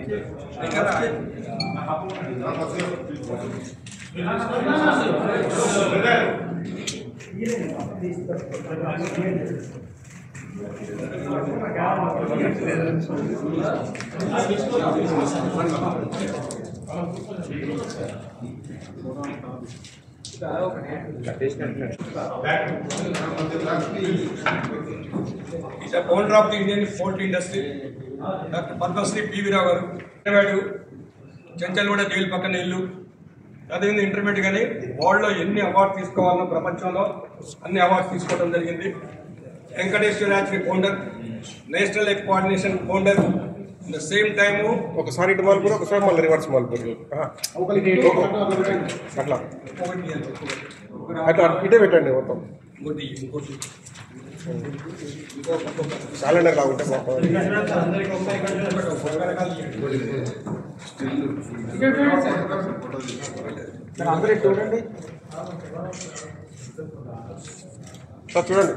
He's a founder of the Indian poultry industry. Dr. Padmasri P. Virao garu Chanchalguda jail పక్కన ఇల్లు చదివింది intermediate కానీ వరల్డ్లో ఎన్ని అవార్డు తీసుకోవాలో ప్రపంచంలో అన్ని అవార్డ్స్ తీసుకోవడం జరిగింది. Venkateswara actual founder, national egg coordination founder. The same time ఒకసారి ఇటు మాల్పూర్, ఒకసారి మళ్ళీ రివర్స్ మాల్పూర్ అట్లా అట్లా ఇటే పెట్టండి మొత్తం. క్యాలెండర్ లాగుంటే అందరూ చూడండి సార్, చూడండి.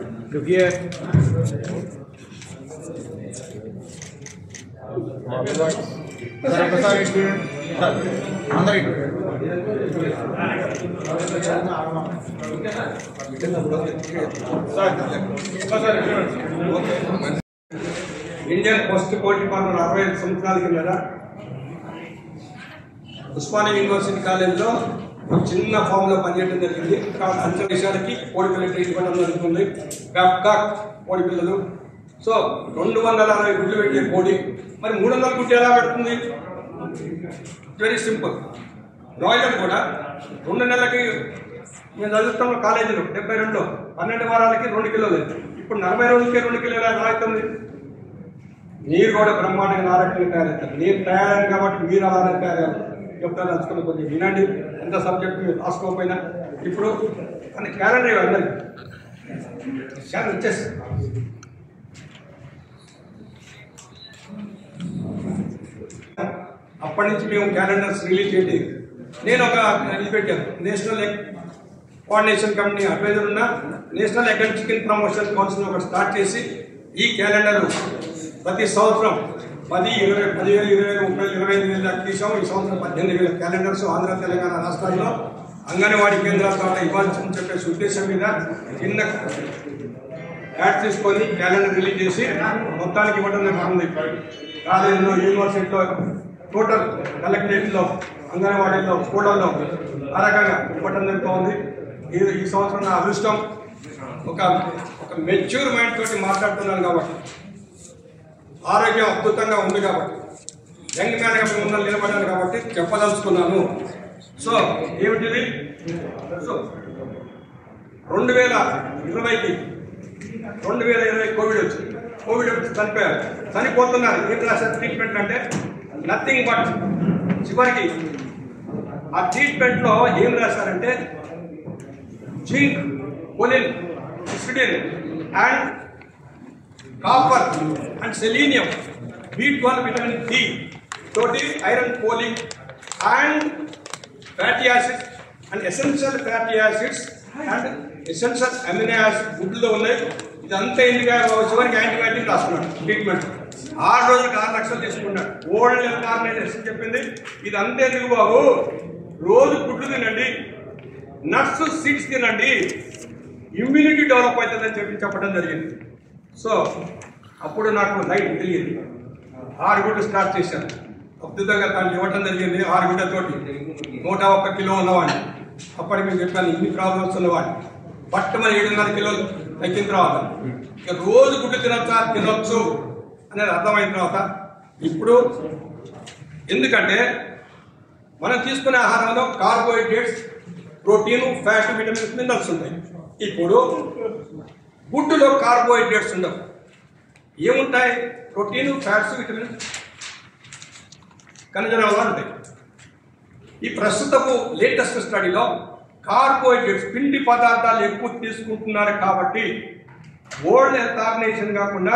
ఇండియన్ ఫస్ట్ పోల్ట్రీ ఫార్మర్ 65 సంవత్సరాల కింద ఉస్మానియా యూనివర్సిటీ కాలేజ్లో ఒక చిన్న ఫామ్ లో పనిచేయడం జరిగింది. అంచనా దేశాలకి కోడి పిల్లలు ట్రీట్ ఇవ్వడం జరుగుతుంది. కోడి పిల్లలు. సో 260 గుడ్లు పెట్టే కోడి మరి 300 గుడ్లు ఎలా పెడుతుంది? Very simple. బ్రాయిలర్ కూడా 2 నెలలకి మేము చదువుతాం కాలేజీలో 72లో 12 వారాలకి 2 కిలోలు. ఇప్పుడు 40 రోజులకి 2 కిలోలు ఎలా అవుతుంది? మీరు కూడా బ్రహ్మాండంగా ఆరోగ్యంగా తయారవుతారు. నేను తయారైన కాబట్టి మీరు అలానే తయారయ్యారు. చెప్తాను, నచ్చుకుని కొంచెం వినండి. ఎంత సబ్జెక్ట్ మీరు రాసుకోకపోయినా ఇప్పుడు అని క్యాలెండర్ ఇవ్వండి. క్యాలెండర్ ఇచ్చేసి అప్పటి నుంచి మేము క్యాలెండర్స్ రిలీజ్ చేయండి. నేను ఒక ఇది పెట్టాను, national egg coordination committee adviser ఉన్న national egg and chicken promotion council ఒకటి స్టార్ట్ చేసి ఈ క్యాలెండర్ ప్రతి సంవత్సరం 10, 20, 10,000, 20,000, 30,000, 25,000 దాకా తీసాము. ఈ సంవత్సరం 18,000 క్యాలెండర్స్ ఆంధ్ర తెలంగాణ రాష్ట్రాల్లో అంగన్వాడీ కేంద్రాల ద్వారా ఇవ్వాల్సిందని చెప్పేసి ఉద్దేశం మీద చిన్న యాడ్ తీసుకొని క్యాలెండర్ రిలీజ్ చేసి మొత్తానికి ఇవ్వడం జరుగుతుంది. కాలేజీలో, యూనివర్సిటీలో, టోటల్ కలెక్టరేట్లో, అంగన్వాడీలో, స్కూళ్ళల్లో ఆ రకంగా ఇవ్వడం జరుగుతుంది. ఈ సంవత్సరం నా అదృష్టం ఒక మెచ్యూర్ మైండ్ తోటి మాట్లాడుతున్నాను కాబట్టి, ఆరోగ్యం అద్భుతంగా ఉంది కాబట్టి, యంగ్ మ్యాన్గా ముందు నిలబడ్డాను కాబట్టి చెప్పదలుచుకున్నాను. సో ఏమిటిది? సో 2020కి 2020 కోవిడ్ వచ్చింది. కోవిడ్ వచ్చి చనిపోయారు, చనిపోతున్నారు. ఏం రాశారు ట్రీట్మెంట్ అంటే? నథింగ్ బట్ చివరికి ఆ ట్రీట్మెంట్లో ఏం రాశారంటే zinc, choline, cystidine and copper and selenium, B12, vitamin D తోటి iron, folic and fatty acids and essential fatty acids and essential amino acid గుడ్లో ఉన్నాయి. ఇదంతా ఎందుకు చివరికి యాంటీబయాటిక్ రాస్తున్నాడు ట్రీట్మెంట్. 6 రోజులకు 6 లక్షలు తీసుకున్నాడు. వరల్డ్ హెల్త్ ఆర్గనైజేషన్ చెప్పింది ఇదంతా ఎందుకు బాబు, రోజు గుడ్లు తినండి, నట్స్, సీడ్స్ తినండి, ఇమ్యూనిటీ డెవలప్ అవుతుందని చెప్పడం జరిగింది. సో అప్పుడు నాకు లైట్ తెలియదు. 6 గుడ్లు స్టార్ట్ చేశాను. అద్భుతంగా తను ఇవ్వటం జరిగింది. 6 గుడ్లతోటి 101 కిలో ఉన్నవాడిని. అప్పటికి మేము చెప్పాను ఇన్ని ప్రాబ్లమ్స్ ఉన్నవాడిని. బట్ మరి 7.5 కిలోలు తగ్గిన తర్వాత ఇక రోజు గుడ్డు తినొచ్చు అనేది అర్థమైన తర్వాత ఇప్పుడు ఎందుకంటే మనం తీసుకునే ఆహారంలో carbohydrates, protein, fat, vitamins, minerals ఉంటాయి. ఇప్పుడు గుడ్డులో కార్బోహైడ్రేట్స్ ఉండవు. ఏముంటాయి? ప్రోటీన్, ఫ్యాట్స్, విటమిన్స్, ఖనిజాలు ఉంటాయి. ఈ ప్రస్తుతపు లేటెస్ట్ స్టడీలో కార్బోహైడ్రేట్స్, పిండి పదార్థాలు ఎక్కువ తీసుకుంటున్నారు కాబట్టి వరల్డ్ హెల్త్ ఆర్గనైజేషన్ కాకుండా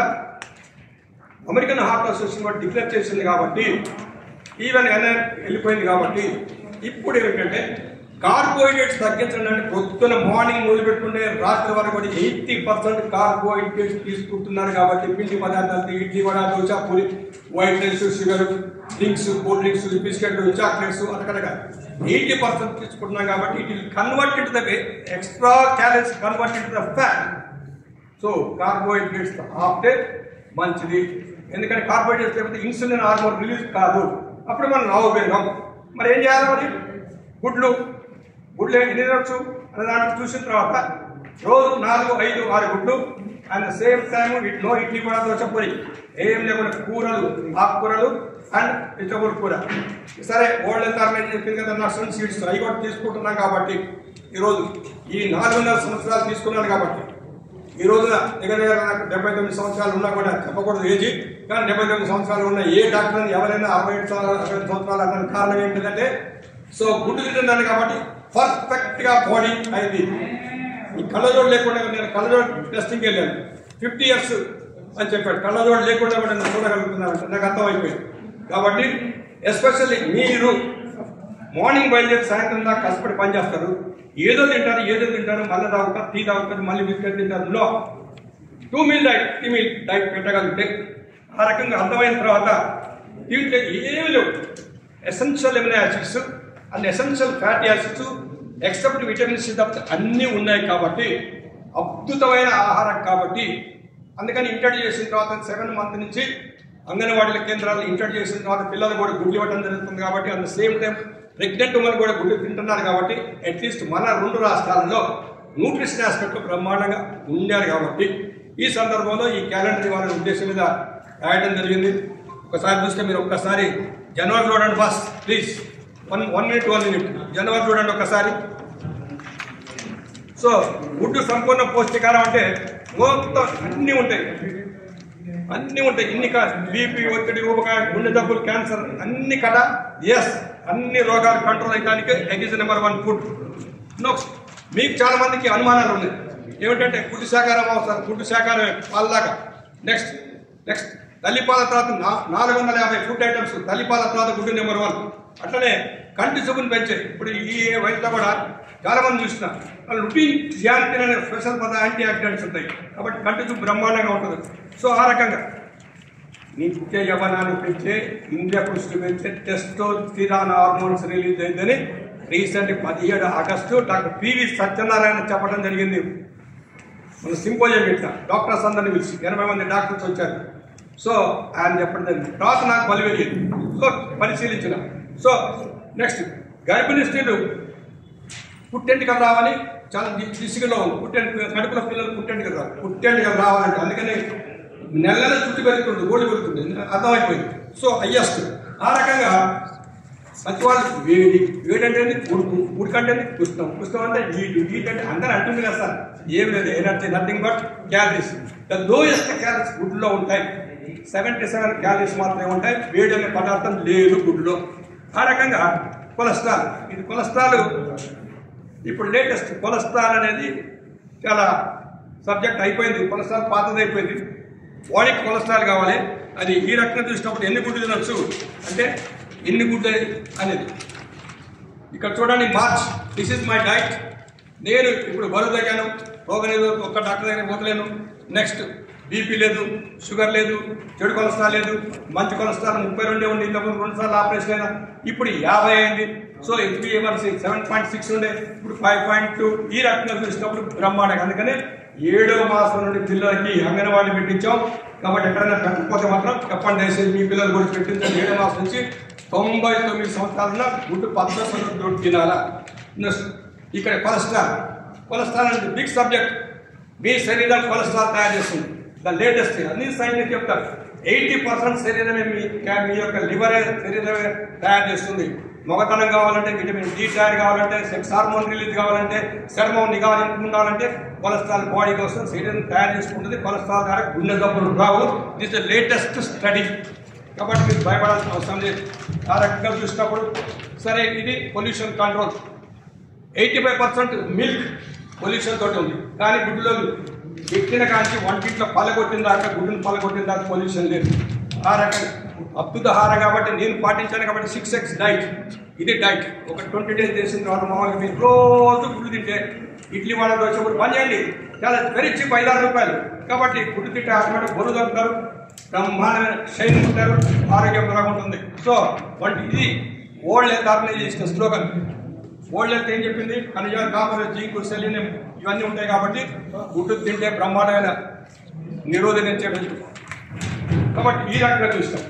అమెరికన్ హార్ట్ అసోసియేషన్ కూడా డిక్లేర్ చేసింది కాబట్టి, ఈవెన్ వెళ్ళిపోయింది కాబట్టి ఇప్పుడు ఏమిటంటే కార్బోహైడ్రేట్స్ తగ్గించడానికి పొద్దున మార్నింగ్ మొదలుపెట్టుకుంటే రాత్రి వరకు కూడా 80% కార్బోహైడ్రేట్స్ తీసుకుంటున్నారు కాబట్టి పిండి పదార్థాలు, idli, vada, dosa, puri, white rice, sugar, drinks, cool drinks, బిస్కెట్లు, చాక్లెట్స్ అదకనగా 80% తీసుకుంటున్నాం కాబట్టి it will convert into the extra calories convert into the fat. So carbohydrates ఆఫ్టే మంచిది. ఎందుకంటే కార్బోహైడ్రేట్స్ లేకపోతే ఇన్సులిన్ హార్మోన్ రిలీజ్ కాదు, అప్పుడు మనం లావు పెరిగాం. మరి ఏం చేయాలి? మరి గుడ్లు ఎన్ని తినొచ్చు అనే దాంట్లో చూసిన తర్వాత రోజు 4, 5, 6 గుడ్లు. అండ్ సేమ్ టైమ్ వీటిలో ఇడ్లీ కూడా దోశ పూరి ఏం లేకుండా కూరలు, ఆకుకూరలు అండ్ వెజిటబుల్ కూర. సరే ఓల్డ్ ఎన్వైర్మెంట్ చెప్పింది కదా, నర్సరీ సీడ్స్ అవి కూడా తీసుకుంటున్నాం కాబట్టి ఈరోజు ఈ 4.5 సంవత్సరాలు తీసుకున్నాను కాబట్టి ఈ రోజున దగ్గర నాకు 79 సంవత్సరాలు ఉన్నా కూడా చెప్పకూడదు ఏజీ, కానీ 79 సంవత్సరాలు ఉన్న ఏ డాక్టర్ ఎవరైనా 67 సంవత్సరాలు అన్న కారణం ఏంటంటే సో గుడ్డు తింటున్నాను కాబట్టి పర్ఫెక్ట్గా బాడీ అయింది. ఈ కళ్ళజోడు లేకుండా నేను కళ్ళజోడు టెస్టింగ్కి వెళ్ళాను. 50 years అని చెప్పాడు. కళ్ళజోడు లేకుండా కూడా నేను చూడగలుగుతున్నాను, నాకు అర్థమైపోయింది. కాబట్టి ఎస్పెషల్లీ మీరు మార్నింగ్ బయలుదేరి సాయంత్రం దాకా కష్టపడి పనిచేస్తారు, ఏదో తింటారు, మళ్ళీ తాగుతారు, టీ తాగుతారు, మళ్ళీ బిస్కెట్ తింటారు. లో 2 meal డైట్, 3 meal డైట్ పెట్టగలిగితే ఆ రకంగా అర్థమైన తర్వాత దీంట్లో ఏమి లేవు. Essential amino acids and essential fatty acids except vitamin C తప్ప అన్నీ ఉన్నాయి కాబట్టి అద్భుతమైన ఆహారం. కాబట్టి అందుకని ఇంట్రడ్యూస్ చేసిన తర్వాత 7 months నుంచి అంగన్వాడీల కేంద్రాలు ఇంట్రడ్యూస్ చేసిన తర్వాత పిల్లలు కూడా గుడ్లు ఇవ్వడం జరుగుతుంది. కాబట్టి at the same time pregnant women కూడా గుడ్లు తింటున్నారు. కాబట్టి అట్లీస్ట్ మన 2 రాష్ట్రాల్లో న్యూట్రిషన్ ఆస్పెక్ట్ బ్రహ్మాండంగా ఉండాలి. కాబట్టి ఈ సందర్భంలో ఈ క్యాలెండర్ వాళ్ళ ఉద్దేశం మీద రాయడం జరిగింది. ఒకసారి చూస్తే మీరు ఒక్కసారి జనవరి చూడండి బాస్ ప్లీజ్. 1 minute జనవరి చూడండి ఒక్కసారి. సో గుడ్డు సంపూర్ణ పౌష్టికారం అంటే మొత్తం అన్నీ ఉంటాయి. ఇన్ని బీపీ, ఒత్తిడి, ఊబకాయం, గుండె జబ్బులు, క్యాన్సర్ అన్ని కడ అన్ని రోగాలు కంట్రోల్ అయ్యడానికి ఎగ్ ఇస్ నెంబర్ 1 ఫుడ్. మీకు చాలా మందికి అనుమానాలు ఉన్నాయి ఏమిటంటే గుడ్డు శాకారం అవసరం, గుడ్డు శాకారం పాలలాగా. నెక్స్ట్ తల్లిపాల తర్వాత 450 ఫుడ్ ఐటమ్స్, తల్లిపాల తర్వాత గుడ్డు నెంబర్ 1. అట్లనే కంటి చూపును పెంచే ఇప్పుడు ఈ వయసులో కూడా చాలా మంది చూసిన రుటీన్ జియాంతిన్ అనే స్పెషల్ యాంటీ ఆక్సిడెంట్స్ ఉంటాయి కాబట్టి కంటి చూపు బ్రహ్మాండంగా ఉంటుంది. సో ఆ రకంగా నిత్య యవనాన్ని పెంచే, ఇంద్రియ పుష్టి పెంచే టెస్టోస్టిరాన్ హార్మోన్స్ రిలీజ్ అయిందని recent 17 August doctor PV Satyanarayana చెప్పడం జరిగింది. మన సింపోజియం పెట్టిన డాక్టర్స్ అందరినీ పిలిచి 80 మంది డాక్టర్స్ వచ్చారు. సో ఆయన చెప్పడం జరిగింది. తర్వాత నాకు బలి వెళ్ళింది. సో పరిశీలించిన. సో నెక్స్ట్ గర్భిణీ స్త్రీలు పుట్టెంటికలు రావాలి చాలా డిసిగలో ఉంది. కడుపుల పిల్లలు పుట్టెంటికలు రావాలంటే అందుకని నెల చుట్టూ పెరుగుతుంది, గోడి పెరుగుతుంది, అర్థమైపోయింది. సో హయ్యెస్ట్ ఆ రకంగా సచివాళ్ళు వేడి అంటే ఉడికంటే పుస్తకం అంటే హీట్ అంటే అందరూ అంటుంది కదా సార్. ఏం లేదు, energy nothing but calories. The lowest calories గుడ్లో ఉంటాయి. 77 క్యాలరీస్ మాత్రమే ఉంటాయి. వేడి అనే పదార్థం లేదు గుడ్లో. ఆ రకంగా కొలెస్ట్రాల్, ఇది కొలెస్ట్రాల్ ఇప్పుడు లేటెస్ట్. కొలెస్ట్రాల్ అనేది చాలా సబ్జెక్ట్ అయిపోయింది. కొలెస్ట్రాల్ పాతది అయిపోయింది. బాడీకి కొలెస్ట్రాల్ కావాలి. అది ఈ రకంగా చూసినప్పుడు ఎన్ని గుడ్లు తినొచ్చు అంటే ఎన్ని గుడ్లు అనేది ఇక్కడ చూడండి. March this is my diet. నేను ఇప్పుడు బరువు తగ్గాను, రోగం లేదు, ఒక్క డాక్టర్ దగ్గర పోతలేను. నెక్స్ట్ బీపీ లేదు, షుగర్ లేదు, చెడు కొలెస్ట్రాల్ లేదు. మంచి కొలెస్ట్రాల్ 32 ఉండి ఇంతకుముందు 2 సార్లు ఆపరేషన్ అయినా ఇప్పుడు 50 అయింది. సో HbA1c 7.6 ఉండే ఇప్పుడు 5.2. ఈ రకంగా చూసినప్పుడు బ్రహ్మాండంగా. అందుకని 7వ మాసం నుండి పిల్లలకి అంగన్వాడీ పెట్టించాం. కాబట్టి ఎక్కడైనా పెట్టకపోతే మాత్రం చెప్పండి దయచేసి మీ పిల్లలు కూడా పెట్టించాం. 7వ మాసం నుంచి 99 సంవత్సరాల గుడ్డు పద్ధతులు తినాలా. ఇక్కడ కొలెస్ట్రాల్ అనేది బిగ్ సబ్జెక్ట్. మీ శరీరం కొలెస్ట్రాల్ తయారు చేస్తుంది. ద లేటెస్ట్ అన్ని సైన్స్ చెప్తారు 80% శరీరమే మీ యొక్క లివరే శరీరమే తయారు చేస్తుంది. మగతనం కావాలంటే, విటమిన్ డి తయారు కావాలంటే, సెక్స్ హార్మోన్ రిలీజ్ కావాలంటే, చర్మం నిఘా ఉండాలంటే కొలెస్ట్రాల్ బాడీ కోసం శరీరం తయారు చేసుకుంటుంది. కొలెస్ట్రాల్ ద్వారా గుండె జబ్బులు రావు. This the latest study. కాబట్టి మీరు భయపడాల్సిన అవసరం లేదు. ఆ రకంగా చూసినప్పుడు సరే ఇది పొల్యూషన్ కంట్రోల్. 85% మిల్క్ పొల్యూషన్ తోటి ఉంది. కానీ గుడ్డులో ఎక్కిన కాంచి వంటింట్లో పలగొట్టిన దాకా, గుడ్డును పలగొట్టిన దాకా పొల్యూషన్ లేదు. ఆ రకంగా అద్భుతహారం కాబట్టి నేను పాటించాను. కాబట్టి 6x డైట్, ఇది డైట్. ఒక 20 days చేసిన తర్వాత మామూలుగా మీరు రోజు గుడ్డు తింటే ఇడ్లీ వాళ్ళ దోశ కూడా పని చేయండి. చాలా వెరీ చీప్, 5-6 రూపాయలు. కాబట్టి గుడ్డు తింటే ఆటోమేటిక్ బరువు తగ్గుతారు. బ్రహ్మాండమైన షైన్ ఉంటారు, ఆరోగ్యం బాగుంటుంది. సో ఇది world health organisation slogan. World health ఏం చెప్పింది? ఖనిజాలు, కాపర్, జింక్, సెలీనియం ఇవన్నీ ఉంటాయి కాబట్టి గుడ్డు తింటే బ్రహ్మాండమైన నిరోధనించే కాబట్టి ఈ రకంగా చూస్తాం.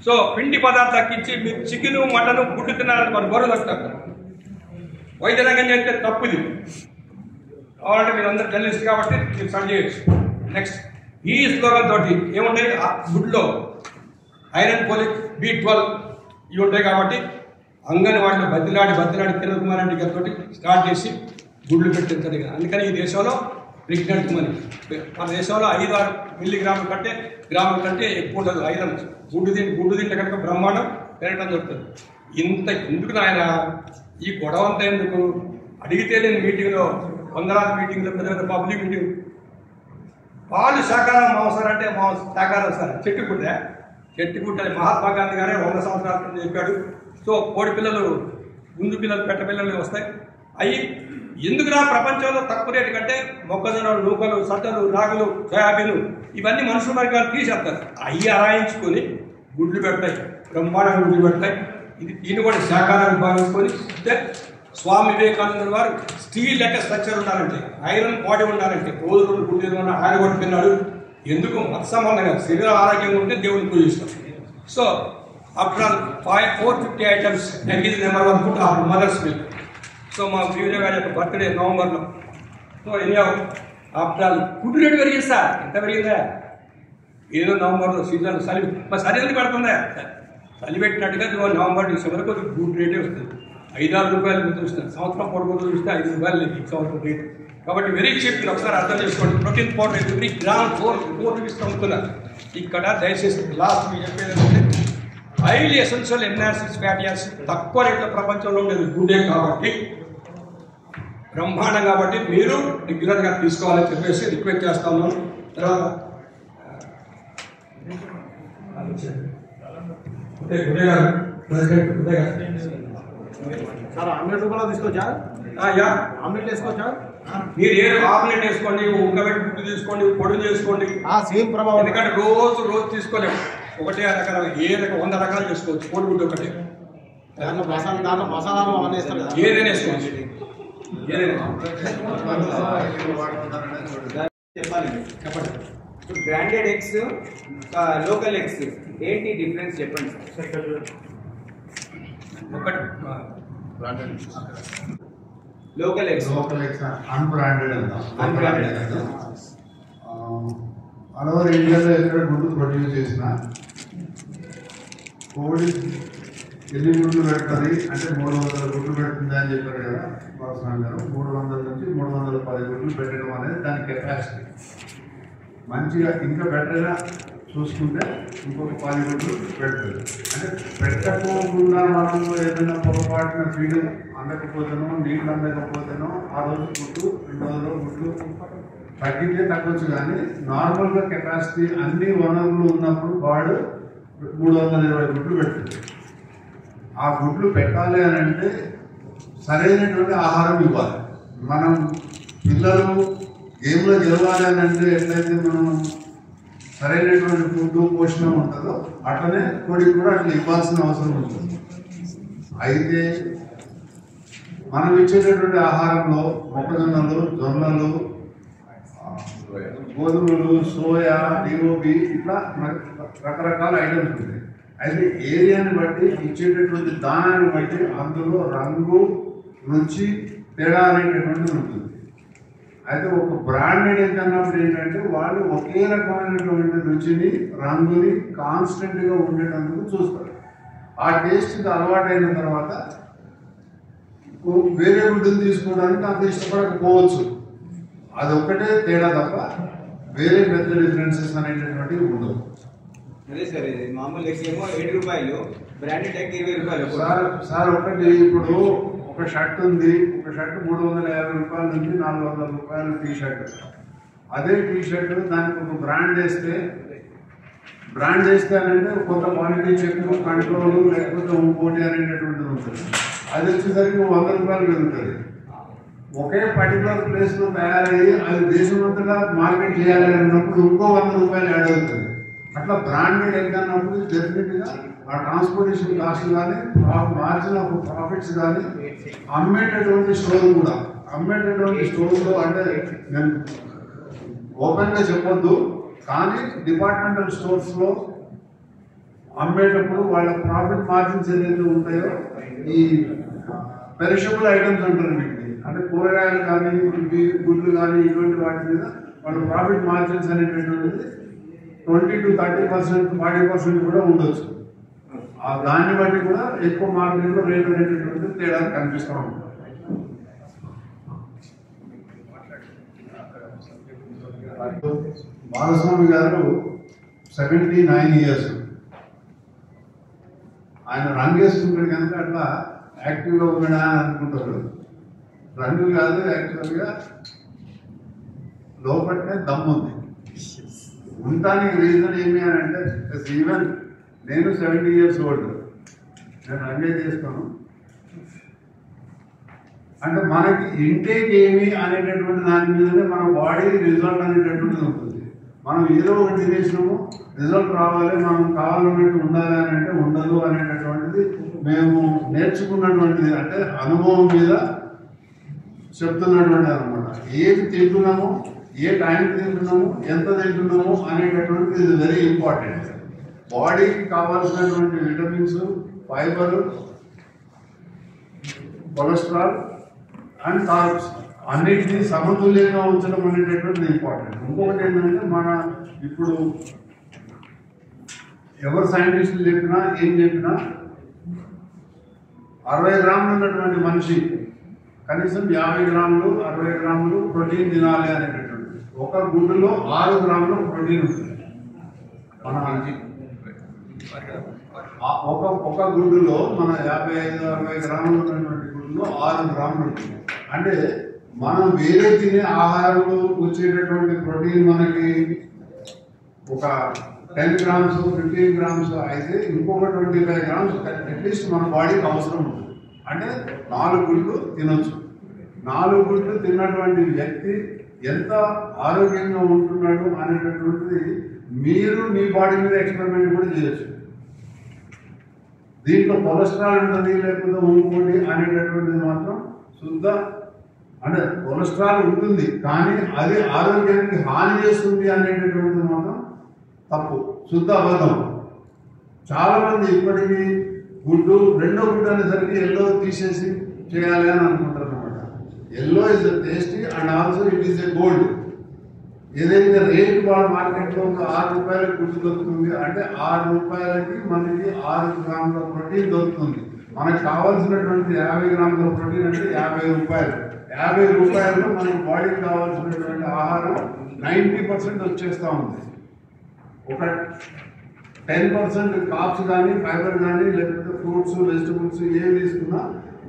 సో పిండి పదార్థాలు తగ్గించి మీరు చికెన్, మటన్, గుడ్డు తినాలని మరి బరువు తగ్గుతారు. వైద్య రంగం చేస్తే తప్పుది. కావాలంటే మీరు అందరూ జర్నలిస్ట్ కాబట్టి మీరు సర్చ్ చేయొచ్చు. నెక్స్ట్ ఈ స్లోగన్ తోటి ఏముంటాయి? గుడ్లో ఐరన్, ఫోలిక్, B12 ఇవి ఉంటాయి కాబట్టి అంగన్వాడిలో బతిలాడి కిరణ్ కుమార్ రెడ్డి గారితో స్టార్ట్ చేసి గుడ్లు పెట్టించారు. అందుకని ఈ దేశంలో ప్రెగ్నెంట్ మనీ మన దేశంలో 5-6 మిల్లీగ్రాముల కంటే ఎక్కువ ఉండదు ఐరన్. గుడ్డు తింటే కనుక బ్రహ్మాండం పెరగడం దొరుకుతుంది. ఎందుకు నాయన ఈ గొడవ అంతా ఎందుకు? అడిగితే నేను మీటింగ్లో, వందలాది మీటింగ్లో, పెద్ద పెద్ద పబ్లిక్ మీటింగ్, పాలు శాకాహారం, మాంసాలు అంటే శాకాహారం సార్. చెట్టు గుడ్డ మహాత్మా గాంధీ గారే 100 సంవత్సరాల క్రితం చెప్పాడు. సో కోడి పిల్లలు, గుండు పిల్లలు, పెట్ట పిల్లలు వస్తాయి. అవి ఎందుకురా ప్రపంచంలో తక్కువ రేటు కంటే మొక్కజొన్నలు, నూకలు, సజ్జలు, రాగులు, సోయాబీన్లు ఇవన్నీ మనుషుల వర్గాలు తీసేస్తారు. అవి అరాయించుకొని గుడ్లు పెడతాయి, బ్రహ్మాండంగా గుడ్లు పెడతాయి. దీన్ని కూడా శాకాహారాన్ని భావించుకొని స్వామి వివేకానంద వారు స్టీల్ లెక్క స్ట్రక్చర్ ఉండాలంటే, ఐరన్ బాడీ ఉండాలంటే రోజు గుడ్డు ఆయన కొట్టుకున్నాడు. ఎందుకు? మత సంబంధంగా శరీర ఆరోగ్యంగా ఉంటే దేవుని పూజిస్తాం. So after all 450 items egg is number 1 food after mothers milk. So మా వీడియో గారి యొక్క బర్త్డే నవంబర్లో. సో ఆఫ్టర్ ఆల్ గుడ్డు రేటు పెరిగింది సార్. ఎంత పెరిగిందా? ఏదో నవంబర్లో సీజన్ చలి ఎందుకు పడుతుందా? చలి పెట్టినట్టుగా నవంబర్, డిసెంబర్ కొద్దిగా గుడ్డు రేటే వస్తుంది. 5-6 రూపాయలు చూస్తారు. సంవత్సరం పొడుగు చూస్తే 5 రూపాయలు లేదు ఈ సంవత్సరం రేటు. కాబట్టి వెరీ చీప్. మీరు ఒకసారి అర్థం చేసుకోండి. Protein powder every gram 4 rupees అమ్ముతున్నారు. ఇక్కడ దయచేసి లాస్ట్ మీరు చెప్పేది ఏంటంటే హైలీ ఎసెన్షియల్ ఎన్ఆర్సిస్ ఫ్యాటీ యాసిడ్ తక్కువ రేట్లో ప్రపంచంలో ఉండేది గుడ్డే కాబట్టి, బ్రహ్మాండం కాబట్టి మీరు రెగ్యులర్గా తీసుకోవాలని చెప్పేసి రిక్వెస్ట్ చేస్తా ఉన్నాను. తర్వాత ఆమ్లెట్ రూపంలో తీసుకోవచ్చా? ఆమ్లెట్ వేసుకోవచ్చా? మీరు ఏ ఆమ్లెట్ వేసుకోండి, ఉక్కబెట్టి గుడ్డు తీసుకోండి, పొడి చేసుకోండి. సేమ్ ప్రభావం. ఎందుకంటే రోజు తీసుకోలేము. ఒకటే రకాల 100 రకాలు చేసుకోవచ్చు. కోడిగుడ్డు ఒకటే, దాంట్లో మసాలాలు అవన్నీ వేస్తారు. ఏదైనా వేసుకోవచ్చు. చెప్పండి. బ్రాండెడ్ ఎగ్స్, లోకల్ ఎగ్స్ ఏంటి డిఫరెన్స్ చెప్పండి సార్. ఒకటి local eggs unbranded unbranded all over ఇండియాలో ఎక్కడ గుడ్డు ప్రొడ్యూస్ చేసిన కోడి ఎన్ని గుడ్లు పెడుతుంది అంటే 300 గుడ్లు పెడుతుంది అని చెప్పారు కదా బాలస్వామి గారు. 300 నుంచి 310 గుడ్లు పెట్టడం అనేది దాని కెపాసిటీ. మంచిగా ఇంకా బెటర్గా చూసుకుంటే ఇంకొక 10 గుడ్లు పెడుతుంది. అంటే పెట్టకుండా మనం ఏదైనా పొరపాటున ఫీడ్ అందకపోతేనో, నీళ్ళు అందకపోతేనో ఆ రోజు గుడ్డు, 2 రోజులు గుడ్లు తగ్గితే తగ్గొచ్చు. కానీ నార్మల్గా కెపాసిటీ అన్ని వనరులు ఉన్నప్పుడు వాడు 320 గుడ్లు పెడుతుంది. ఆ గుడ్లు పెట్టాలి అని అంటే సరైనటువంటి ఆహారం ఇవ్వాలి. మనం పిల్లలు గేమ్లో గెలవాలి అని అంటే ఎట్లయితే మనం సరైనటువంటి ఫుడ్, పోషణ ఉంటుందో అట్లనే కోడికి కూడా అట్లా ఇవ్వాల్సిన అవసరం ఉంటుంది. అయితే మనం ఇచ్చేటటువంటి ఆహారంలో మొక్కజొన్నలు, జొన్నలు, గోధుమలు, సోయా, డిఓబి ఇట్లా రకరకాల ఐటమ్స్ ఉంటాయి. అయితే ఏరియాని బట్టి ఇచ్చేటటువంటి దానాన్ని బట్టి అందులో రంగు, రుచి తేడా అనేటటువంటిది ఉంటుంది. అయితే ఒక బ్రాండెడ్ ఎగ్ అన్నప్పుడు ఏంటంటే వాళ్ళు ఒకే రకమైనటువంటి రుచిని, రంగుని కాన్స్టెంట్గా ఉండేటందుకు చూస్తారు. ఆ టేస్ట్కి అలవాటైన తర్వాత వేరే గుడ్డులు తీసుకోవడానికి అంత ఇష్టపడకపోవచ్చు. అదొక్కటే తేడా తప్ప వేరే పెద్ద డిఫరెన్సెస్ అనేటటువంటివి ఉండవు. అదే సార్, ఇది మామూలు ఎగ్ ఏమో 7 రూపాయలు, బ్రాండెడ్ ఎగ్ 20 రూపాయలు. సార్ ఒకటి ఇప్పుడు ఒక షర్ట్ ఉంది, ఒక షర్ట్ 350 రూపాయల నుంచి 400 రూపాయలు టీ షర్ట్. అదే టీ షర్ట్ దానికి ఒక బ్రాండ్ వేస్తే అంటే కొంత క్వాలిటీ చెక్, కంట్రోల్, లేకపోతే ఇంకోటి అనేటటువంటిది ఉంటుంది. అది వచ్చేసరికి 100 రూపాయలు పెరుగుతుంది. ఒకే పర్టికులర్ ప్లేస్లో తయారయ్యి అది దేశమంతటా మార్కెట్ చేయాలి అన్నప్పుడు ఇంకో 100 రూపాయలు యాడ్ అవుతుంది. అట్లా బ్రాండెడ్ ఎగ్ అన్నప్పుడు డెఫినెట్గా ఆ ట్రాన్స్పోర్టేషన్ కాస్ట్ కానీ మార్జిన్ ఆఫ్ ప్రాఫిట్స్ కానీ అమ్మేటటువంటి స్టోర్లో అంటే నేను ఓపెన్గా చెప్పొద్దు, కానీ డిపార్ట్మెంటల్ స్టోర్స్లో అమ్మేటప్పుడు వాళ్ళ ప్రాఫిట్ మార్జిన్స్ ఏదైతే ఉంటాయో ఈ పెరిషబుల్ ఐటమ్స్ అంటారు వీటిని, అంటే కూరగాయలు కానీ గుడ్లు కానీ ఇటువంటి వాటి మీద వాళ్ళ ప్రాఫిట్ మార్జిన్స్ అనేటటువంటిది 20 to 30%, 40% కూడా ఉండొచ్చు. దాన్ని బట్టి కూడా ఎక్కువ మార్కెట్లో రేట్ అనేటటువంటి తేడా కనిపిస్తూ ఉంటుంది. బాలస్వామి గారు 79 years. ఆయన రంగు వేసుకుంటాడు కనుక అట్లా యాక్టివ్గా ఉన్నాడా అని అనుకుంటారు. రంగు కాదు, యాక్చువల్గా లోపలనే దమ్ము ఉంది. ఉండటానికి రీజన్ ఏమి అని అంటే ఈవెన్ నేను 70 years old, నేను రంగే చేసుకోను. అంటే మనకి ఇంటేక్ ఏమి అనేటటువంటి దాని మీదనే మన బాడీ రిజల్ట్ అనేటటువంటిది ఉంటుంది. మనం ఏదో ఒకటి తినేసినాము, రిజల్ట్ రావాలి, మనం కావాలన్నట్టు ఉండాలి అని అంటే ఉండదు అనేటటువంటిది మేము నేర్చుకున్నటువంటిది, అంటే అనుభవం మీద చెప్తున్నటువంటిది అనమాట. ఏది తింటున్నాము, ఏ టైంకి తింటున్నాము, ఎంత తింటున్నాము అనేటటువంటిది ఇది వెరీ ఇంపార్టెంట్. బాడీకి కావాల్సినటువంటి vitamins, fibre, cholesterol and carbs అన్నిటినీ సమతుల్యంగా ఉంచడం అనేటటువంటిది ఇంపార్టెంట్. ఇంకొకటి ఏంటంటే మన ఇప్పుడు ఎవరు సైంటిస్టులు చెప్పినా ఏం చెప్పినా 60 గ్రాములు ఉన్నటువంటి మనిషి కనీసం 50 గ్రాములు 60 గ్రాములు ప్రోటీన్ తినాలి అనేటటువంటిది. ఒక గుడ్డులో 6 గ్రాములు ప్రోటీన్ ఉంటుంది. మన ఒక గుడ్డులో మన 55-60 గ్రాములు ఉన్నటువంటి గుడ్డులో 6 గ్రాములు ఉంటుంది. అంటే మనం వేరే తినే ఆహారంలో వచ్చేటటువంటి ప్రోటీన్ మనకి ఒక 10 grams 15 grams అయితే ఇంకొక 25 grams అట్లీస్ట్ మన బాడీకి అవసరం ఉంటుంది. అంటే 4 గుడ్లు తినొచ్చు. 4 గుడ్లు తిన్నటువంటి వ్యక్తి ఎంత ఆరోగ్యంగా ఉంటున్నాడు అనేటటువంటిది మీరు మీ బాడీ మీద ఎక్స్పెరిమెంట్ కూడా చేయొచ్చు. దీంట్లో కొలెస్ట్రాల్ ఉంటుంది లేకపోతే ఇంకోటి అనేటటువంటిది మాత్రం శుద్ధ, అంటే కొలెస్ట్రాల్ ఉంటుంది కానీ అది ఆరోగ్యానికి హాని చేస్తుంది అనేటటువంటిది మాత్రం తప్పు, శుద్ధ అబద్ధం. చాలా మంది ఇప్పటికీ గుడ్డు రెండో గుడ్డు అనేసరికి ఎల్లో తీసేసి చేయాలి అని అనుకుంటారు అనమాట. Yellow is a tasty and also it is a gold. ఏదైతే రేటు వాళ్ళ మార్కెట్లో ఒక 6 రూపాయలకు గుడ్డు దొరుకుతుంది అంటే 6 రూపాయలకి మనకి 6 గ్రాముల ప్రోటీన్ దొరుకుతుంది. మనకు కావాల్సినటువంటి 50 గ్రాముల ప్రోటీన్ అంటే 50 రూపాయలు. 50 రూపాయల్లో మనకి బాడీకి కావాల్సినటువంటి ఆహారం 90% వచ్చేస్తూ ఉంది. ఒక 10% కార్బ్స్ కానీ ఫైబర్ కానీ లేకపోతే ఫ్రూట్స్ వెజిటబుల్స్ ఏవి తీసుకున్నా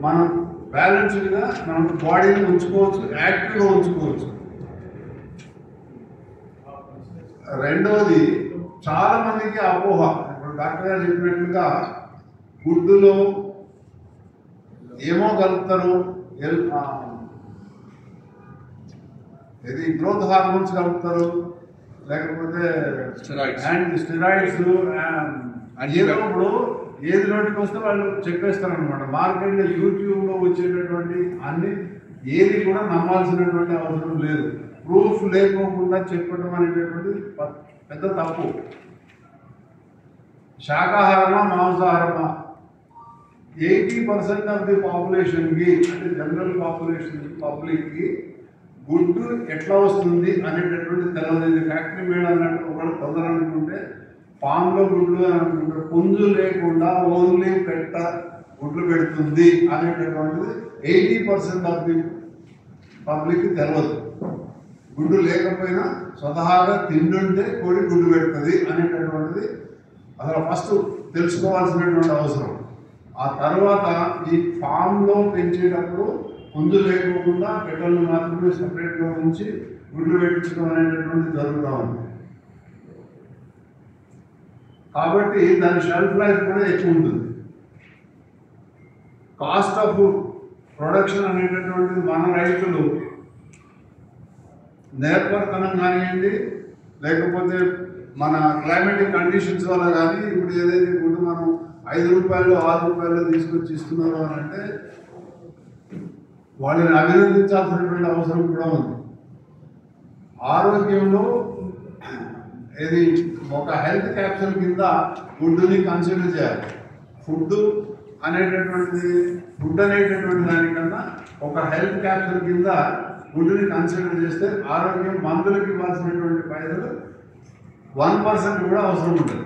మనం బ్యాలెన్స్డ్గా మనం బాడీని ఉంచుకోవచ్చు, యాక్టివ్గా ఉంచుకోవచ్చు. రెండవది చాలా మందికి అపోహ, ఇప్పుడు డాక్టర్ గారు చెప్పినట్లుగా గుడ్డులో ఏమో కలుపుతారు, ఇది గ్రోత్ హార్మోన్స్ కలుపుతారు, లేకపోతే స్టెరాయిడ్స్ ఇప్పుడు ఏది నోటికి వస్తే వాళ్ళు చెప్పేస్తారు అనమాట. మార్కెట్లో యూట్యూబ్లో వచ్చేటటువంటి అన్ని ఏది కూడా నమ్మాల్సినటువంటి అవసరం లేదు. ప్రూఫ్ లేకోకుండా చెప్పడం అనేటటువంటిది పెద్ద తప్పు. శాకాహారమా మాంసాహారమా 80% ఆఫ్ ది పాపులేషన్కి, అంటే జనరల్ పాపులేషన్ పబ్లిక్కి గుడ్డు ఎట్లా వస్తుంది అనేటటువంటి తెలియదు. ఫ్యాక్టరీ మేడ్ అన్నట్టు ఒకళ్ళు కొందరు అనుకుంటే ఫామ్లో గుడ్లు అని అనుకుంటారు. పుంజు లేకుండా ఓన్లీ పెట్ట గుడ్లు పెడుతుంది అనేటటువంటిది 80% ఆఫ్ ది పబ్లిక్కి తెలియదు. గుడ్డు లేకపోయినా స్వతహాగా తిండుంటే కోడి గుడ్డు పెడుతుంది అనేటటువంటిది అసలు ఫస్ట్ తెలుసుకోవాల్సినటువంటి అవసరం. ఆ తర్వాత ఈ ఫామ్లో పెంచేటప్పుడు పుంజు లేకోకుండా పెట్టలను మాత్రమే సపరేట్గా ఉంచి గుడ్లు పెట్టించడం అనేటటువంటిది జరుగుతూ ఉంది. కాబట్టి దాని షెల్ఫ్ లైఫ్ కూడా ఎక్కువ ఉంటుంది. కాస్ట్ ఆఫ్ ప్రొడక్షన్ అనేటటువంటిది మన రైతులు నేర్పరితనం కానివ్వండి, లేకపోతే మన క్లైమేటిక్ కండిషన్స్ వల్ల కానీ ఇప్పుడు ఏదైతే గుడ్డు మనం 5 రూపాయలు 6 రూపాయలు తీసుకొచ్చి ఇస్తున్నారు అని అంటే వాళ్ళని అభినందించాల్సినటువంటి అవసరం కూడా ఉంది. ఆరోగ్యంలో ఇది ఒక హెల్త్ క్యాప్సూల్ కింద ఫుడ్ని కన్సిడర్ చేయాలి. ఫుడ్ అనేటటువంటి దానికన్నా ఒక హెల్త్ క్యాప్సూల్ కింద ఫుడ్ని కన్సిడర్ చేస్తే ఆరోగ్యం మందులకి ఇవ్వాల్సినటువంటి పైసలు 1% కూడా అవసరం ఉంటుంది.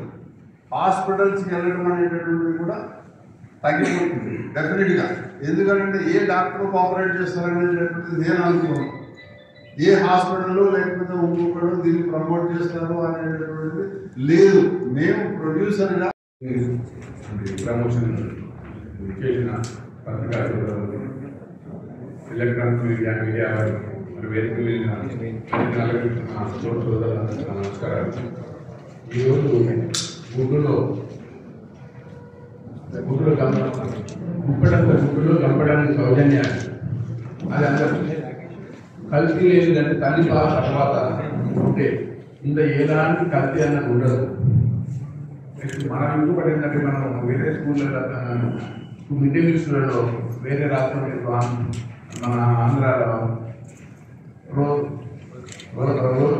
హాస్పిటల్స్కి వెళ్ళడం అనేటటువంటిది కూడా తగ్గిపోతుంది డెఫినెట్గా. ఎందుకంటే ఏ డాక్టర్ కోఆపరేట్ చేస్తారనేటటువంటిది నేను అనుకోను. ఏ హాస్పిటల్లో లేకపోతే ఇంకొకరు దీన్ని ప్రమోట్ చేస్తారు అనేటటువంటిది లేదు. మేము ప్రొడ్యూసర్గా ప్రమోషన్ చేసిన పత్రికా ఎలక్ట్రానిక్ మీడియా మరి వేదిక నమస్కారాలు. ఈరోజు గుడ్డులో గంపడానికి సౌజన్యాన్ని అది అందరూ కల్తీ లేదంటే తల్లి బాగా తర్వాత ఉంటే ఇంత ఎలాంటి కల్తీ అన్నది ఉండదు. మనం ఇంకొకటి ఏంటంటే మనం వేరే స్కూళ్ళలో మిడ్ డే మీల్స్లలో వేరే రాష్ట్రంలో మన ఆంధ్రాలో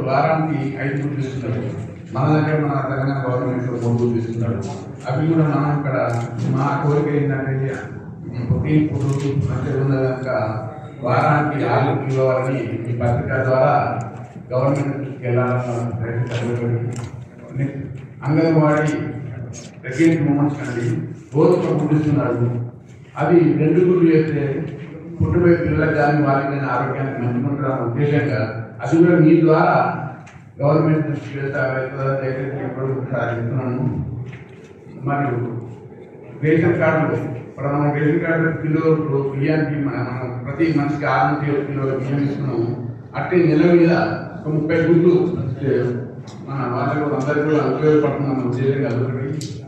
వారానికి 5 గుడ్లు ఇస్తున్నారు. మన దగ్గర మన తెలంగాణ గవర్నమెంట్లో 3 గుడ్లు ఇస్తున్నారు. అవి కూడా మనం ఇక్కడ మా కోరిక ఏంటంటే ప్రోటీన్ ఫుడ్ మంచిగా ఉన్న కనుక వారానికి 6 గుడ్లు ఇవ్వాలని ఈ పత్రిక ద్వారా గవర్నమెంట్కి వెళ్ళాలని అంగన్వాడీ ప్రెగ్నెంట్ మూమెంట్స్ కండి రోజుకు గుడ్లు ఇస్తున్నారు. అవి 2 గుడ్లు వేస్తే పుట్టిపోయే పిల్లలకు కానీ వాళ్ళకి ఆరోగ్యానికి మంచిగా ఉంటారన్న ఉద్దేశంగా అది కూడా మీ ద్వారా గవర్నమెంట్ దృష్టికి వెళ్తున్నాను. మరియు రేషన్ కార్డులు ఇప్పుడు మన రేషన్ కార్డు కిలో బియ్యానికి మనం ప్రతి మనిషికి 6 నుంచి 7 కిలోల బియ్యం ఇస్తున్నాము. అట్టే నెల మీద 30 గుడ్లు మన వాళ్ళకు అందరికీ కూడా ఉపయోగపడుతున్నాను ఉద్దేశంగా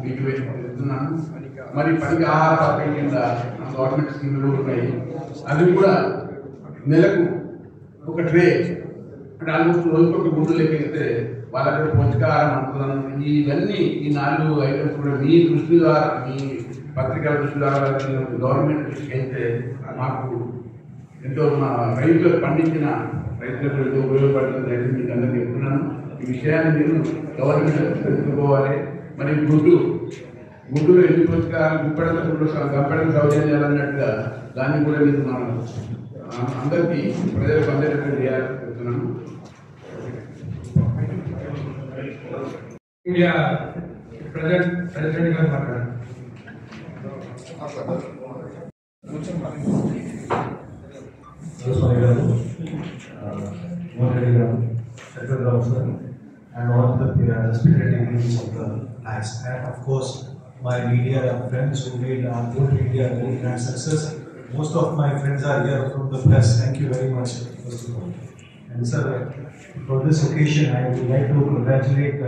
మీకు ఇస్తున్నాను. మరి పనికి ఆహార పథకం కింద గవర్నమెంట్ స్కీములు ఉన్నాయి. అవి కూడా నెలకు ఒక ట్రే అంటే ఆల్మోస్ట్ రోజుకొక గుడ్డు లెక్కిస్తే వాళ్ళకి పౌష్టికాహారం అంటున్నాను. ఇవన్నీ ఈ 4 ఐటమ్స్ కూడా మీ దృష్టి ద్వారా మీ పత్రికల దృష్టి ద్వారా గవర్నమెంట్ దృష్టికి వెళ్తే మాకు ఎంతో మా రైతులకు పండించిన రైతులకు ఎంతో ఉపయోగపడుతుంది. అయితే మీకు అందరికీ చెప్తున్నాను. ఈ విషయాన్ని మీరు గవర్నమెంట్ తెలుసుకోవాలి. మరి గుడ్డులో ఎన్ని పౌష్టికాహారం గంపడం సౌజన్యాలు అన్నట్టుగా దాన్ని కూడా మీరు మనం అందరికీ ప్రజలకు అందరికీ చేయాలని చెప్తున్నాను. ఇండియా ప్రెసిడెంట్ గారు మాట్లాడారు. and all the respected dignitaries of the house, and of course my media friends who made Vote India a very grand success. Most of my friends are here from the press. Thank you very much, first of all. And sir, for this occasion, I would like to congratulate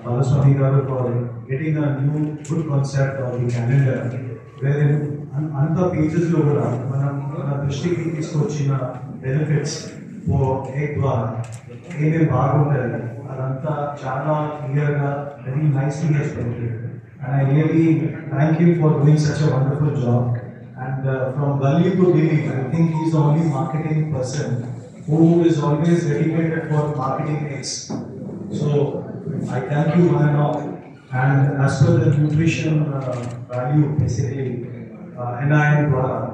Balaswamy Garu for getting a new good concept of the calendar, wherein anta pages lo kuda mana drishtiki teeskochina benefits for egg ద్వారా ఏమేమి బాగుంటుంది అదంతా చాలా క్లియర్గా very nicely explained. And I really thank him for doing such a wonderful job. And from Delhi to Delhi, I think he's the only marketing person who is always dedicated for marketing X. So I thank you one and all. And as per the nutrition value, basically, NIN product,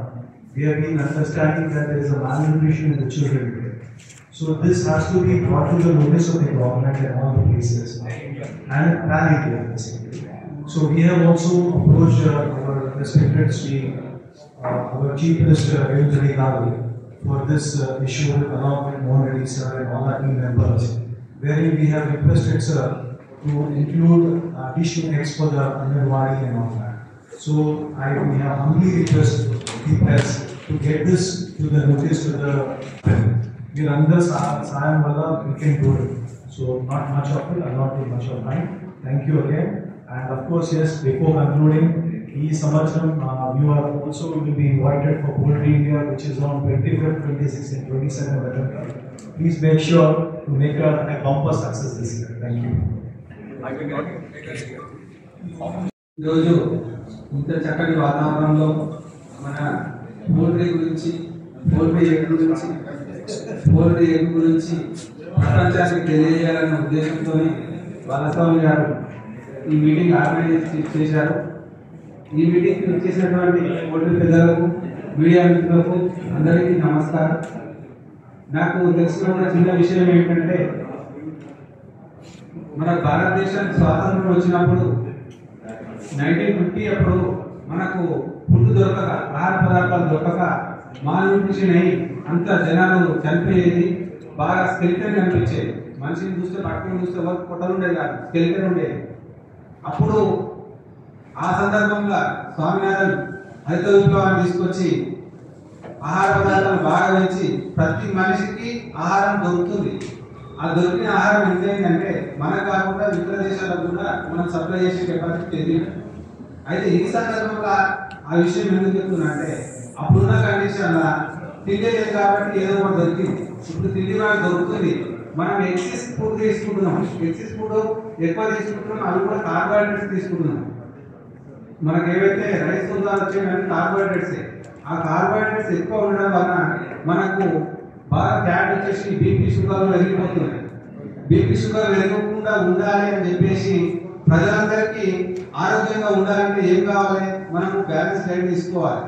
we have been understanding that there is a malnutrition in the children. So this has to be brought to the notice of the government in all the places and pan-India basically. So we have also approached our respected our Chief Minister Ravindra Garu for this issue along with Mohan Reddy sir and all our team members, wherein we have requested sir to include additional eggs for the Anganwadi and all that. So we have humbly request the press to get this to the notice to the Miranda Sayam Wala, we can do it. So not much of it, I'll not take much of time. Thank you again. And of course, yes, before concluding, ఈ సంవత్సరం you are also will be invited for Poultry India, which is on 25th, 26th and 27th November. Please make sure to make a bumper success this year. Thank you. ఈరోజు ఇంత చక్కటి వాతావరణంలో మన poultry గురించి poultry egg గురించి ప్రపంచానికి తెలియజేయాలనే ఉద్దేశంతోనే బాలస్వామి గారు ఈ మీటింగ్ ఆర్గనైజ్ చేశారు. ఈ మీటింగ్కి వచ్చేసినటువంటి పోల్ట్రీ పెద్దలకు, మీడియా మిత్రులకు అందరికీ నమస్కారం. నాకు తెలిసిన చిన్న విషయం ఏంటంటే, మన భారతదేశం స్వాతంత్రం వచ్చినప్పుడు 1950 అప్పుడు మనకు ఫుడ్ దొరకక, ఆహార పదార్థాలు దొరకక మాల్న్యూట్రిషన్ అయ్యి అంత జనాలు చనిపోయేది. బాగా స్కెలిటన్ కనిపించేది. మనిషిని చూస్తే పక్కన చూస్తే ఎవరికి పొట్టలు ఉండేది కాదు, స్కెలిటన్ ఉండేది. అప్పుడు ఆ సందర్భంగా స్వామినాథన్ హరిత విప్లవాన్ని తీసుకొచ్చి ఆహార పదార్థాలు బాగా పెంచి ప్రతి మనిషికి ఆహారం దొరుకుతుంది. ఆ దొరికిన ఆహారం ఎంతైందంటే మనకు కాకుండా ఇతర దేశాలకు కూడా మనం సప్లై చేసే కెపాసిటీ తెలియదు. అయితే ఈ సందర్భంగా ఆ విషయం ఎందుకు చెప్తున్నా అంటే, అప్పుడున్న కండిషన్లో తిండి లేదు కాబట్టి ఏదో ఒకటి దొరికింది. ఇప్పుడు తిండి వాళ్ళకి దొరుకుతుంది. మనం ఎక్సెస్ ఫుడ్ తీసుకుంటున్నాం, ఎక్సెస్ ఫుడ్ ఎక్కువ తీసుకుంటున్నాం, అవి కూడా కార్బోహైడ్రేట్స్ తీసుకుంటున్నాం. మనకు ఏవైతే రైస్ ఫుడ్లు వచ్చాయని కార్బోహైడ్రేట్స్, ఆ కార్బోహైడ్రేట్స్ ఎక్కువ ఉండడం వలన మనకు బాగా ఫ్యాట్ వచ్చేసి బీపీ షుగర్లు పెరిగిపోతున్నాయి. బీపీ షుగర్ పెరగకుండా ఉండాలి అని చెప్పేసి ప్రజలందరికీ ఆరోగ్యంగా ఉండాలంటే ఏం కావాలి? మనం బ్యాలెన్స్ డైట్ తీసుకోవాలి,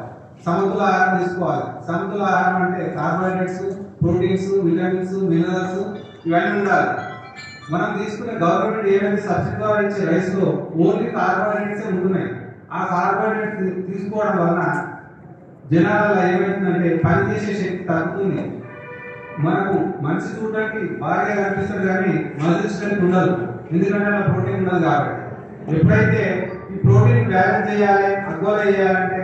సమతుల ఆహారం తీసుకోవాలి. సమతుల ఆహారం అంటే కార్బోహైడ్రేట్స్, ప్రోటీన్స్, విటమిన్స్, మినరల్స్ ఇవన్నీ ఉండాలి. మనం తీసుకునే గవర్నమెంట్ ఏమైతే సబ్సిడీ ద్వారా ఇచ్చే రైస్లో ఓన్లీ కార్బోహైడ్రేట్సే ఉంటున్నాయి. ఆ కార్బోహైడ్రేట్స్ తీసుకోవడం వలన జనాలలో ఏమవుతుందంటే పనిచేసే శక్తి తగ్గుతుంది. మనకు మనిషి చూడడానికి బాగా కనిపిస్తుంది కానీ మజిల్ స్ట్రెంత్ ఉండదు, ఎందుకంటే అలా ప్రోటీన్ ఉండదు కాబట్టి. ఎప్పుడైతే ఈ ప్రోటీన్ బ్యాలెన్స్ చేయాలి, అక్వర్ చేయాలంటే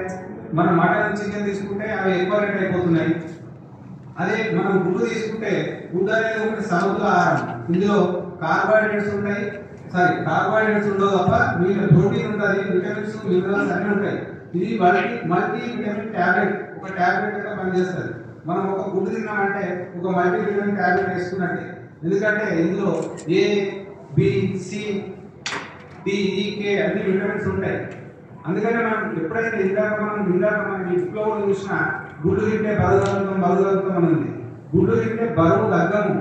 మనం మటన్, చికెన్ తీసుకుంటే అవి ఎక్కువ రేట్ అయిపోతున్నాయి. అదే మనం గుడ్డు తీసుకుంటే గుడ్డు అనేది ఒకటి సమతుల ఆహారం. ఇందులో కార్బోహైడ్రేట్స్ ఉంటాయి, కార్బోహైడ్రేట్స్ ఉండవు తప్ప మీరు ప్రోటీన్ ఉంటుంది, విటమిన్స్, మినరల్స్ అన్నీ ఉంటాయి. ఇది మల్టీ విటమిన్ ట్యాబ్లెట్, ఒక ట్యాబ్లెట్ గా పనిచేస్తుంది. మనం ఒక గుడ్డు తిన్నామంటే ఒక మల్టీ విటమిన్ ట్యాబ్లెట్ వేసుకున్నట్టే. ఎందుకంటే ఇందులో ఏ, బి, సి, డి, ఈ, కే అన్ని విటమిన్స్ ఉంటాయి. అందుకని మనం ఎప్పుడైతే ఇందాక మనం ఇంట్లో కూడా చూసినా గుడ్డు తింటే బరువు తగ్గుతాం అని ఉంది. గుడ్డు తింటే బరువు తగ్గము,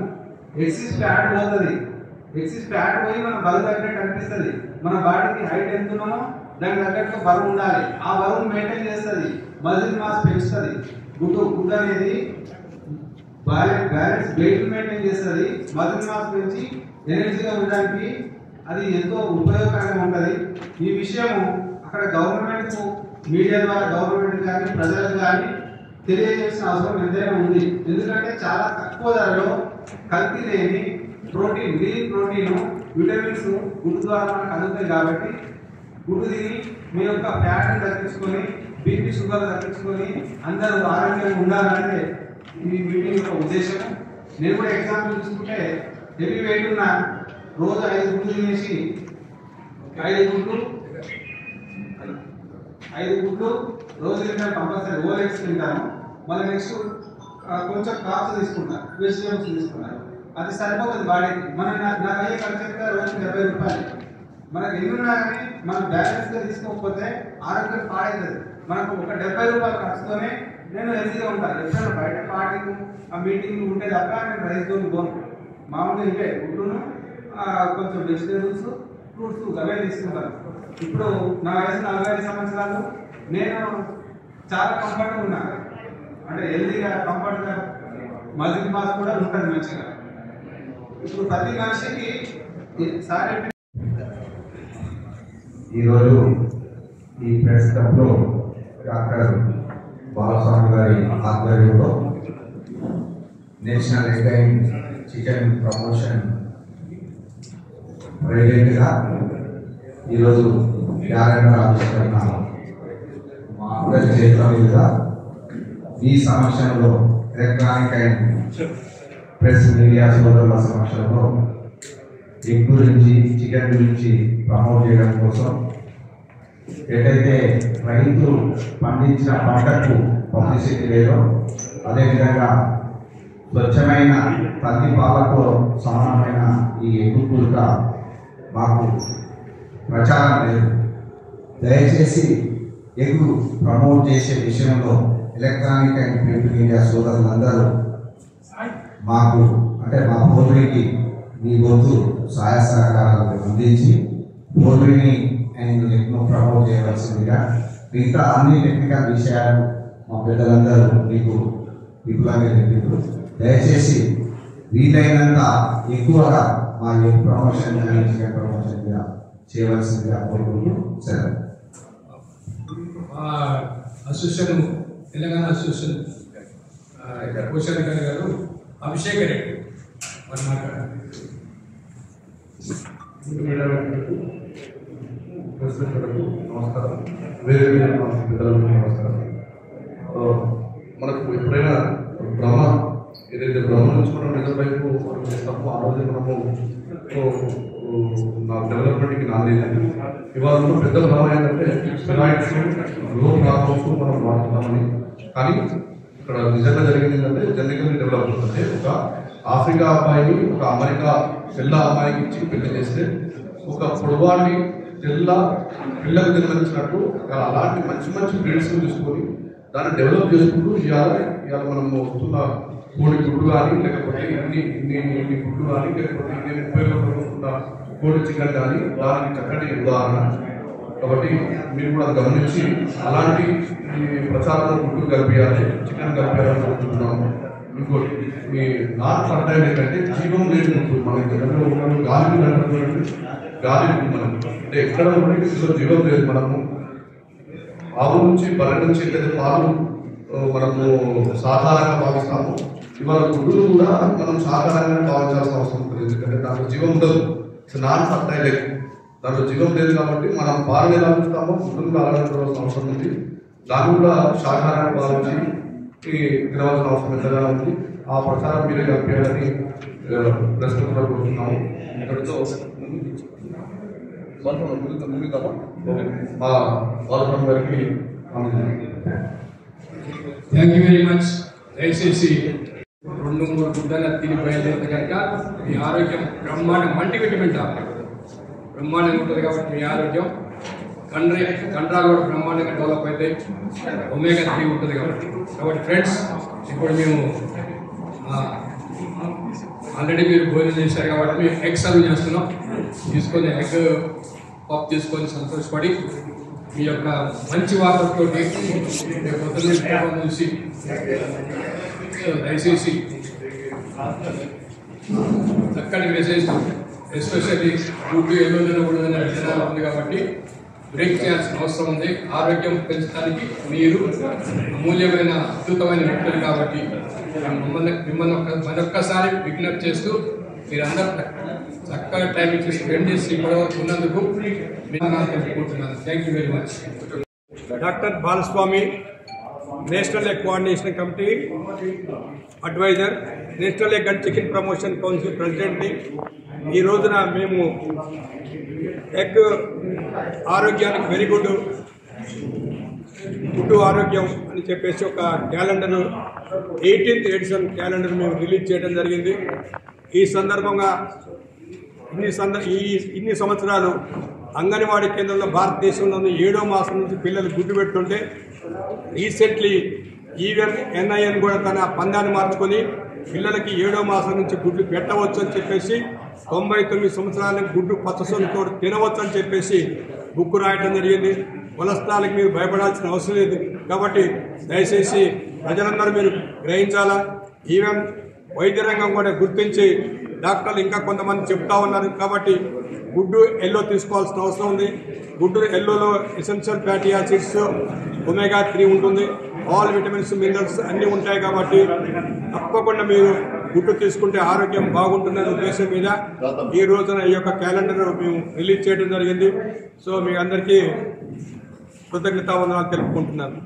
ఎక్సిస్ ఫ్యాట్ పోతుంది. ఎక్సిస్ ఫ్యాట్ పోయి మనం బరువు తగ్గినట్టు అనిపిస్తుంది. మన బాడీకి హైట్ ఎంత ఉన్నామో దానికి తగ్గట్టు బరువు ఉండాలి. ఆ బరువును మెయింటైన్ చేస్తుంది, మజిల్ మాస్ పెంచుతుంది. గుడ్డు అనేది బ్యాలెన్స్ వెయిట్ మెయింటైన్ చేస్తుంది, మజిల్ మాస్ పెంచి ఎనర్జీగా ఉండడానికి అది ఎంతో ఉపయోగకరంగా ఉంటుంది. ఈ విషయం అక్కడ గవర్నమెంట్ మీడియా ద్వారా గవర్నమెంట్ కానీ ప్రజలకు కానీ తెలియజేసిన అవసరం ఎంతైనా ఉంది. ఎందుకంటే చాలా తక్కువ ధరలో కల్తీ లేని ప్రోటీన్, గ్రీన్ ప్రోటీన్, విటమిన్స్ గుడ్డు ద్వారా మనకు అందుతాయి. కాబట్టి గుడ్డు తిని మీ యొక్క ఫ్యాట్ని తగ్గించుకొని, బీపీ షుగర్ తగ్గించుకొని అందరూ ఆరోగ్యంగా ఉండాలనేది ఈ మీటింగ్ యొక్క ఉద్దేశం. నేను కూడా ఎగ్జాంపుల్ చూసుకుంటే హెవీ వెయిట్ ఉన్న రోజు 5 గుడ్లు తినేసి 5 గుడ్లు రోజు తింటాను కంపల్సరీ. ఓల్ ఎగ్స్ తింటాను, మళ్ళీ నెక్స్ట్ కొంచెం కాప్స్ తీసుకుంటాను, వెజిటేబుల్స్ తీసుకున్నాను. అది సరిపోతుంది బాడీకి. నాకు అయ్యే ఖర్చు రోజు 70 రూపాయలు. మనకు ఎన్ని ఉన్నా కానీ మనం బ్యాలెన్స్గా తీసుకోకపోతే ఆరోగ్యం పాడవుతుంది. మనకు ఒక 70 రూపాయల ఖర్చుతోనే నేను హెల్తీగా ఉంటాను. ఎప్పుడైనా బయట పార్టీలు, ఆ మీటింగ్లు ఉంటే తప్ప నేను రైస్ తోని పోను. మామూలుగా ఇవే గుడ్డును, కొంచెం వెజిటేబుల్స్, ఫ్రూట్స్ అవే తీసుకుంటాను. ఇప్పుడు నా వయసు 45 సంవత్సరాలు. నేను చాలా కంఫర్ట్గా ఉన్నాను, అంటే హెల్తీగా, కంఫర్ట్గా, మజిల్ మాస్ కూడా ఉంటుంది మంచిగా. ఇప్పుడు ప్రతి మనిషికి సారీ ఈరోజు ఈ ప్రెస్ క్లబ్లో డాక్టర్ బాలస్వామి గారి ఆధ్వర్యంలో నేషనల్ ఎగ్ చికెన్ ప్రమోషన్ ప్రెసిడెంట్గా ఈరోజు క్యాలెండర్ ఆవిష్కరణ మా అందరి చేతుల మీదుగా ఈ సమక్షంలో ఎలక్ట్రానిక్ అండ్ ప్రెస్ మీడియా సోదరుల సమక్షంలో ఎగ్ గురించి, చికెన్ గురించి ప్రమోట్ చేయడం కోసం ఏదైతే రైతులు పండించిన పంటకు పబ్లిసిటీ లేదో అదేవిధంగా స్వచ్ఛమైన తల్లి పాలతో సమానమైన ఈ ఎగ్గు పుల్క మాకు ప్రచారం లేదు. దయచేసి ఎగ్గు ప్రమోట్ చేసే విషయంలో ఎలక్ట్రానిక్ అండ్ ప్రింట్ మీడియా సోదరులందరూ మాకు అంటే మా పోల్ట్రీకి మీ వంతు సహాయ సహకారాలు అందించి పోల్ట్రీని అండ్ ఎగ్ను ప్రమోట్ చేయవలసిందిగా మిగతా అన్ని టెక్నికల్ విషయాలు మా పెద్దలందరూ మీకు విపులంగా చెప్పారు. దయచేసి వీలైనంత ఎక్కువగా మా ఎగ్ ప్రమోషన్ కానీ చికెన్ ప్రమోషన్ చేయవలసిందిగా కోరుకుంటూ సరే. అసోసియేషన్ తెలంగాణ అసోసియేషన్ కోశాధికారి గారు అభిషేక్ రెడ్డి వారు మాట్లాడారు. నమస్కారం. వేరే పెద్దలకు నమస్కారం. మనకు ఎప్పుడైనా బ్రహ్మ ఏదైతే బ్రహ్మ నుంచి మనం రిజర్వ్ వైపు చేస్తామో ఆ రోజు మనము నా డెవలప్మెంట్కి నాందేది. ఇవాళ పెద్ద భావం ఏంటంటే స్టెరాయిడ్స్ గ్రోత్ హార్మోన్స్ మనం వాడుతున్నామని. కానీ ఇక్కడ నిజంగా జరిగింది ఏంటంటే జనరికల్ డెవలప్ అవుతుంది. ఒక ఆఫ్రికా అబ్బాయిని ఒక అమెరికా తెల్ల అమ్మాయికి ఇచ్చి పెళ్లి చేస్తే ఒక పొడవాటి తెల్ల పిల్లలకు జన్మనిచ్చినట్టు అలాంటి మంచి మంచి బ్రీడ్స్ తీసుకొని దాన్ని డెవలప్ చేసుకుంటూ ఇవాళ మనం వస్తున్న కోడి గుడ్డు కానీ లేకపోతే ఇన్ని గుడ్డు కానీ లేకపోతే ఇన్ని ఉపయోగపడుతున్న కోడి చికెన్ కానీ దానికి చక్కటి ఉదాహరణ. కాబట్టి మీరు కూడా గమనించి అలాంటి ప్రచారంలో గుడ్డు కలిపేయాలి, చికెన్ కలిపేయాలని అనుకుంటున్నాము. ఇంకోటి మీ నాన్ ఫర్టైల్ ఏంటంటే జీవం లేని గుడ్డు మన జనంలో ఉన్న గాలి గాలి మనం అంటే ఎక్కడ ఇందులో జీవం లేదు. మనము ఆవు నుంచి బర్రె నుంచి లేదా పాలు మనము సాధారణంగా భావిస్తాము. ఇవాళ గుడ్డులు కూడా మనం సాధారణంగా భావించాల్సిన అవసరం ఉంటుంది. ఎందుకంటే దాంట్లో జీవం ఉండదు. నాన్ ఫర్టైల్ ఎగ్, దాంట్లో జీవం లేదు కాబట్టి మనం పాలను ఎలా చూస్తామో గుడ్డులు అలాగే చూడాల్సిన అవసరం ఉంది. దాన్ని కూడా సాధారణంగా భావించి తినవలసిన అవసరం ఎంతగానో ఉంది. ఆ ప్రచారం మీరే కలిపేయాలని ప్రశ్న కూడా కోరుతున్నాము. ఇక్కడితో మా బాలరామ్ గారికి థ్యాంక్ యూ వెరీ మచ్. దయచేసి 2-3 గుడ్డల తిని బయలుదేరితే కనుక మీ ఆరోగ్యం బ్రహ్మాండం మల్టీవిటమిన్ టాబ్లెట్ బ్రహ్మాండంగా ఉంటుంది. కాబట్టి మీ ఆరోగ్యం కండ్రా కూడా బ్రహ్మాండంగా డెవలప్ అయితే ఒమేగా 3 ఉంటుంది కాబట్టి ఫ్రెండ్స్ ఇప్పుడు మేము ఆల్రెడీ మీరు భోజనం చేశారు కాబట్టి మేము ఎగ్ సర్వ్ చేస్తున్నాం. తీసుకొని ఎగ్ పప్పు తీసుకొని సంతోషపడి మీ యొక్క మంచి వార్తతో చూసి దయచేసి చక్కటి మెసేజ్ ఎస్పెషల్లీ గుడ్డు ఎల్లో తినకూడదనే విధానం ఉంది కాబట్టి బ్రేక్ చేయాల్సిన అవసరం ఉంది. ఆరోగ్యం పెంచడానికి మీరు అమూల్యమైన అద్భుతమైన వ్యక్తులు కాబట్టి మిమ్మల్ని మరొక్కసారి విజ్ఞప్తి చేస్తూ మీరందరూ చక్కగా టైం ఇచ్చి స్పెండ్ చేసి ఇప్పటివరకు ఉన్నందుకు తెలుపుకుంటున్నాను. Thank you very much. Doctor Balaswamy, national egg coordination committee adviser, national egg and chicken promotion council ప్రెసిడెంట్ని. ఈ రోజున మేము ఎగ్ ఆరోగ్యానికి వెరీ గుడ్ గుడ్డు ఆరోగ్యం అని చెప్పేసి ఒక క్యాలెండర్ 18th ఎడిషన్ క్యాలెండర్ మేము రిలీజ్ చేయడం జరిగింది. ఈ సందర్భంగా ఇన్ని సంవత్సరాలు అంగన్వాడీ కేంద్రంలో భారతదేశంలోని 7వ మాసం నుంచి పిల్లలు గుడ్డు పెడుతుంటే రీసెంట్లీ ఈవెన్ NIN కూడా తన పందాన్ని మార్చుకొని పిల్లలకి 7వ మాసం నుంచి గుడ్లు పెట్టవచ్చు అని చెప్పేసి 99 సంవత్సరాలకు గుడ్డు పచ్చసొంతో తినవచ్చు అని చెప్పేసి బుక్ రాయడం జరిగింది. కొలెస్ట్రాల్కి మీరు భయపడాల్సిన అవసరం లేదు. కాబట్టి దయచేసి ప్రజలందరూ మీరు గ్రహించాలా. ఈవెన్ వైద్య రంగం కూడా గుర్తించి డాక్టర్లు ఇంకా కొంతమంది చెప్తా ఉన్నారు. కాబట్టి గుడ్డు ఎల్లో తీసుకోవాల్సిన అవసరం ఉంది. గుడ్డు ఎల్లోలో ఎసెన్షియల్ ఫ్యాటీ యాసిడ్స్, ఒమేగా 3 ఉంటుంది, ఆల్ విటమిన్స్ మినరల్స్ అన్నీ ఉంటాయి. కాబట్టి తప్పకుండా మీరు గుడ్డు తీసుకుంటే ఆరోగ్యం బాగుంటుందనే ఉద్దేశం మీద ఈ రోజున ఈ యొక్క క్యాలెండర్ మేము రిలీజ్ చేయడం జరిగింది. సో మీ అందరికీ కృతజ్ఞతావందనాలు తెలుపుకుంటున్నాను.